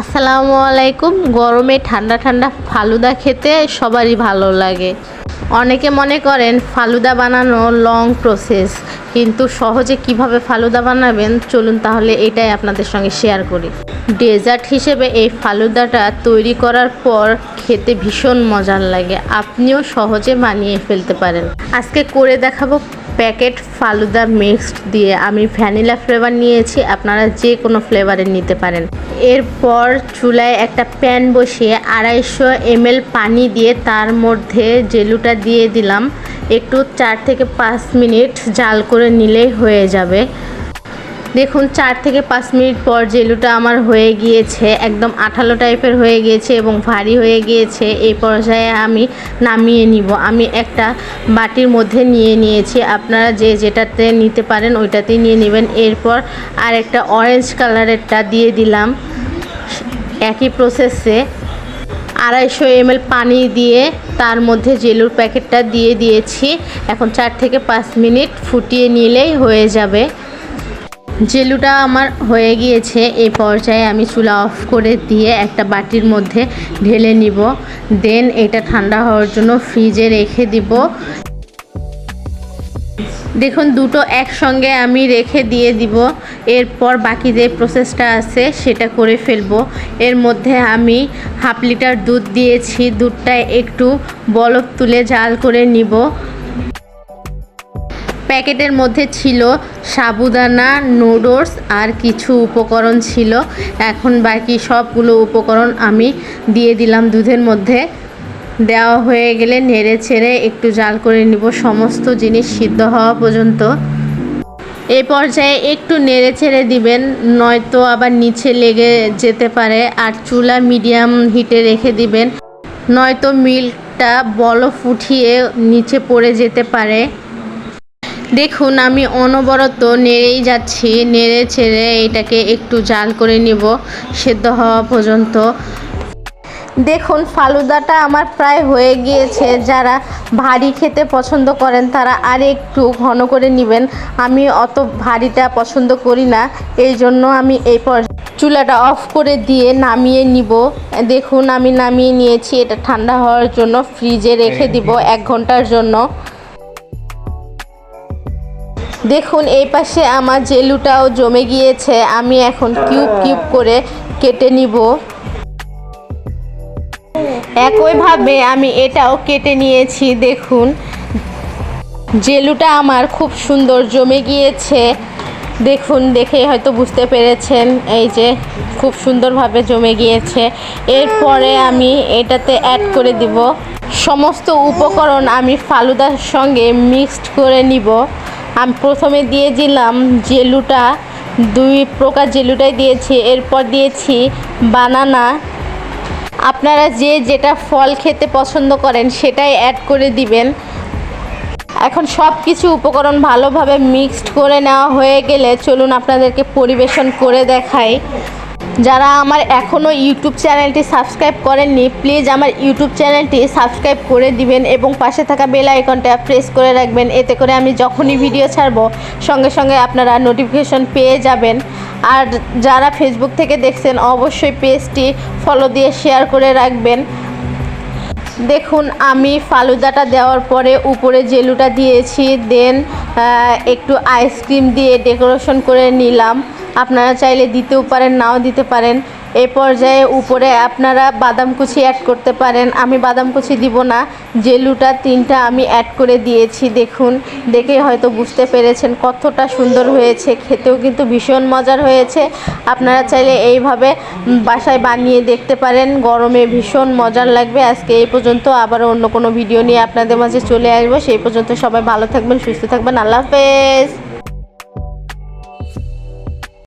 আসসালামু আলাইকুম। গরমে ঠান্ডা ঠান্ডা ফালুদা খেতে সবারই ভালো লাগে। অনেকে মনে করেন ফালুদা বানানো লং প্রসেস, কিন্তু সহজে কিভাবে ফালুদা বানাবেন চলুন তাহলে এটাই আপনাদের সঙ্গে শেয়ার করি। ডেজার্ট হিসেবে এই ফালুদাটা তৈরি করার পর খেতে ভীষণ মজার লাগে, আপনিও সহজে বানিয়ে ফেলতে পারেন। আজকে করে দেখাবো প্যাকেট ফালুদা মিক্সড দিয়ে। আমি ভ্যানিলা ফ্লেভার নিয়েছি, আপনারা যে কোনো ফ্লেভারের নিতে পারেন। এরপর চুলায় একটা প্যান বসিয়ে 250 ml পানি দিয়ে তার মধ্যে জেলুটা দিয়ে দিলাম। একটু 4 থেকে 5 মিনিট জাল করে নিলেই হয়ে যাবে। দেখুন 4 থেকে 5 মিনিট পর জেলুটা আমার হয়ে গিয়েছে, একদম আঠালো টাইপের হয়ে গিয়েছে এবং ভারী হয়ে গিয়েছে। এই পর্যায়ে আমি নামিয়ে নিব। আমি একটা বাটির মধ্যে নিয়ে নিয়েছি, আপনারা যে যেটাতে নিতে পারেন ওইটাতেই নিয়ে নেবেন। এরপর আর একটা অরেঞ্জ কালারেরটা দিয়ে দিলাম। একই প্রসেসে 250 ml পানি দিয়ে তার মধ্যে জেলুর প্যাকেটটা দিয়ে দিয়েছি। এখন 4 থেকে 5 মিনিট ফুটিয়ে নিলেই হয়ে যাবে। জেলুটা আমার হয়ে গিয়েছে। এই পর্যায়ে আমি চুলা অফ করে দিয়ে একটা বাটির মধ্যে ঢেলে নিব। দেন এটা ঠান্ডা হওয়ার জন্য ফ্রিজে রেখে দিব। দেখুন দুটো একসঙ্গে আমি রেখে দিয়ে দিব। এরপর বাকি যে প্রসেসটা আছে সেটা করে ফেলবো। এর মধ্যে আমি হাফ লিটার দুধ দিয়েছি, দুধটা একটু বলক তুলে জাল করে নিব। প্যাকেটের মধ্যে ছিল সাবুদানা, নুডলস আর কিছু উপকরণ ছিল। এখন বাকি সবগুলো উপকরণ আমি দিয়ে দিলাম দুধের মধ্যে। দেওয়া হয়ে গেলে নেড়ে ছেড়ে একটু জাল করে নিব সমস্ত জিনিস সিদ্ধ হওয়া পর্যন্ত। এই পর্যায়ে একটু নেড়ে ছেড়ে দিবেন, নয়তো আবার নিচে লেগে যেতে পারে। আর চুলা মিডিয়াম হিটে রেখে দিবেন, নয়তো মিল্কটা বলক উঠিয়ে নিচে পড়ে যেতে পারে। দেখুন আমি অনবরত নেড়েই যাচ্ছি, নেড়ে ছেড়ে এটাকে একটু জাল করে নিব সেদ্ধ হওয়া পর্যন্ত। দেখুন ফালুদাটা আমার প্রায় হয়ে গিয়েছে। যারা ভারী খেতে পছন্দ করেন তারা আর একটু ঘন করে নেবেন। আমি অত ভারীটা পছন্দ করি না, এই জন্য আমি এই চুলাটা অফ করে দিয়ে নামিয়ে নিব। দেখুন আমি নামিয়ে নিয়েছি। এটা ঠান্ডা হওয়ার জন্য ফ্রিজে রেখে দিব 1 ঘন্টার জন্য। দেখুন এই পাশে আমার জেলুটাও জমে গিয়েছে। আমি এখন কিউব কিউব করে কেটে নিব। একইভাবে আমি এটাও কেটে নিয়েছি। দেখুন জেলুটা আমার খুব সুন্দর জমে গিয়েছে। দেখুন দেখে হয়তো বুঝতে পেরেছেন, এই যে খুব সুন্দরভাবে জমে গিয়েছে। এরপরে আমি এটাতে অ্যাড করে দিব সমস্ত উপকরণ। আমি ফালুদার সঙ্গে মিক্সড করে নিব। আমি প্রথমে দিয়ে দিলাম জেলুটা, 2 প্রকার জেলুটাই দিয়েছি। এরপর দিয়েছি বানানা। আপনারা যে যেটা ফল খেতে পছন্দ করেন সেটাই অ্যাড করে দিবেন। এখন সব কিছু উপকরণ ভালোভাবে মিক্সড করে নেওয়া হয়ে গেলে চলুন আপনাদেরকে পরিবেশন করে দেখাই। যারা আমার এখনও ইউটিউব চ্যানেলটি সাবস্ক্রাইব করেননি প্লিজ আমার ইউটিউব চ্যানেলটি সাবস্ক্রাইব করে দিবেন এবং পাশে থাকা বেল আইকনটা প্রেস করে রাখবেন। এতে করে আমি যখনই ভিডিও ছাড়বো সঙ্গে সঙ্গে আপনারা নোটিফিকেশন পেয়ে যাবেন। আর যারা ফেসবুক থেকে দেখছেন অবশ্যই পেজটি ফলো দিয়ে শেয়ার করে রাখবেন। দেখুন আমি ফালুদাটা দেওয়ার পরে উপরে জেলুটা দিয়েছি, দেন একটু আইসক্রিম দিয়ে ডেকোরেশন করে নিলাম। আপনারা চাইলে দিতেও পারেন, নাও দিতে পারেন। এই পর্যায়ে উপরে আপনারা বাদাম কুচি অ্যাড করতে পারেন। আমি বাদাম কুচি দিব না, জেলুটা 3টা আমি অ্যাড করে দিয়েছি। দেখুন দেখে হয়তো বুঝতে পেরেছেন কতটা সুন্দর হয়েছে, খেতেও কিন্তু ভীষণ মজার হয়েছে। আপনারা চাইলে এইভাবে বাসায় বানিয়ে দেখতে পারেন, গরমে ভীষণ মজার লাগবে। আজকে এই পর্যন্ত, আবার অন্য কোনো ভিডিও নিয়ে আপনাদের মাঝে চলে আসবো। সেই পর্যন্ত সবাই ভালো থাকবেন, সুস্থ থাকবেন। আল্লাহ হাফেজ।